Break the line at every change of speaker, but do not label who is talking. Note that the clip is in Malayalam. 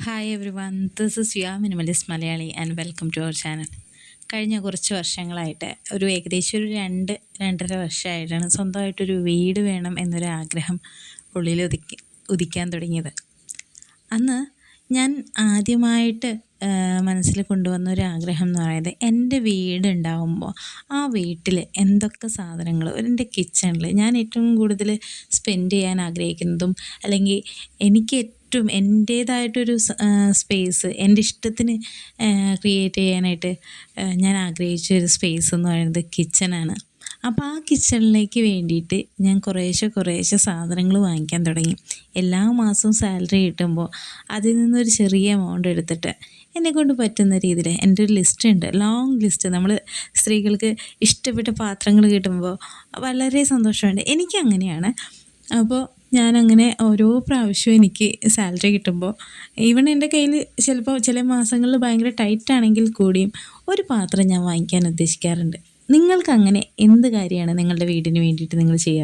Hi everyone, this is your minimalist Malayali and welcome to our channel. കഴിഞ്ഞ കുറച്ച് വർഷങ്ങളായിട്ട് ഏകദേശം ഒരു 2-2.5 വർഷമായിട്ടാണ് സ്വന്തമായിട്ടൊരു വീട് വേണം എന്നൊരാഗ്രഹം ഉള്ളിൽ ഉദിക്കാൻ തുടങ്ങിയത്. അന്ന് ഞാൻ ആദ്യമായിട്ട് മനസ്സിൽ കൊണ്ടുവന്ന ഒരു ആഗ്രഹം എന്ന് പറയുന്നത്, എൻ്റെ വീടുണ്ടാവുമ്പോൾ ആ വീട്ടിൽ എന്തൊക്കെ സാധനങ്ങൾ എൻ്റെ കിച്ചണിൽ ഞാൻ ഏറ്റവും കൂടുതൽ സ്പെൻഡ് ചെയ്യാൻ ആഗ്രഹിക്കുന്നതും, അല്ലെങ്കിൽ എനിക്ക് ഏറ്റവും എൻ്റേതായിട്ടൊരു സ്പേസ് എൻ്റെ ഇഷ്ടത്തിന് ക്രിയേറ്റ് ചെയ്യാനായിട്ട് ഞാൻ ആഗ്രഹിച്ച ഒരു സ്പേസ് എന്ന് പറയുന്നത് കിച്ചണാണ്. അപ്പോൾ ആ കിച്ചണിലേക്ക് വേണ്ടിയിട്ട് ഞാൻ കുറേശ്ശെ സാധനങ്ങൾ വാങ്ങിക്കാൻ തുടങ്ങി. എല്ലാ മാസവും സാലറി കിട്ടുമ്പോൾ അതിൽ നിന്നൊരു ചെറിയ എമൗണ്ട് എടുത്തിട്ട് എന്നെക്കൊണ്ട് പറ്റുന്ന രീതിയിൽ എൻ്റെ ഒരു ലിസ്റ്റ് ഉണ്ട്, ലോങ് ലിസ്റ്റ്. നമ്മൾ സ്ത്രീകൾക്ക് ഇഷ്ടപ്പെട്ട പാത്രങ്ങൾ കിട്ടുമ്പോൾ വളരെ സന്തോഷമുണ്ട്. എനിക്കങ്ങനെയാണ്. അപ്പോൾ ഞാനങ്ങനെ ഓരോ പ്രാവശ്യവും എനിക്ക് സാലറി കിട്ടുമ്പോൾ, ഈവൻ എൻ്റെ കയ്യിൽ ചിലപ്പോൾ ചില മാസങ്ങളിൽ ഭയങ്കര ടൈറ്റാണെങ്കിൽ കൂടിയും ഒരു പാത്രം ഞാൻ വാങ്ങിക്കാൻ ഉദ്ദേശിക്കാറുണ്ട്. നിങ്ങൾക്കങ്ങനെ എന്ത് കാര്യമാണ് നിങ്ങളുടെ വീടിന് വേണ്ടിയിട്ട് നിങ്ങൾ ചെയ്യുക?